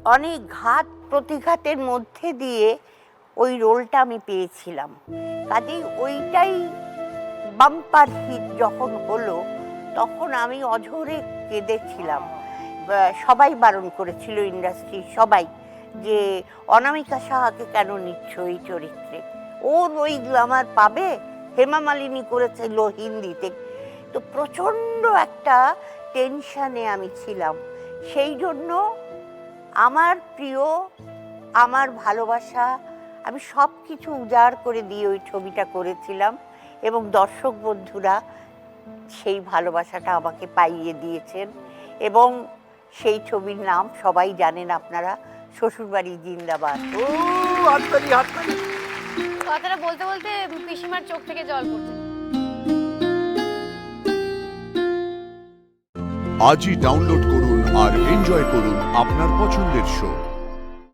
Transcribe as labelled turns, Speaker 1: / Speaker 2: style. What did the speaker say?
Speaker 1: অনেক ঘাত প্রতিঘাতের মধ্যে দিয়ে ওই রোলটা আমি পেয়েছিলাম। কাজেই ওইটাই বাম্পার হিট যখন হলো তখন আমি অঝরে কেঁদেছিলাম। সবাই বারণ করেছিল, ইন্ডাস্ট্রির সবাই, যে অনামিকা সাহাকে কেন নিচ্ছ এই চরিত্রে, ওর ওই গ্ল্যামার পাবে। হেমা মালিনী করেছিল হিন্দিতে। তো প্রচণ্ড একটা টেনশানে আমি ছিলাম। সেই জন্য আমার প্রিয়, আমার ভালোবাসা, আমি সব কিছু উজাড় করে দিয়ে ওই ছবিটা করেছিলাম এবং দর্শক বন্ধুরা সেই ভালোবাসাটা আমাকে পাইয়ে দিয়েছেন। এবং সেই ছবির নাম সবাই জানেন আপনারা, শ্বশুরবাড়ি জিন্দাবাদ।
Speaker 2: ও হাততালি হাততালি।
Speaker 3: কথাটা বলতে বলতে পিসিমার চোখ থেকে জল পড়ছে।
Speaker 4: আজই ডাউনলোড করুন আর এনজয় করুন আপনার পছন্দের শো।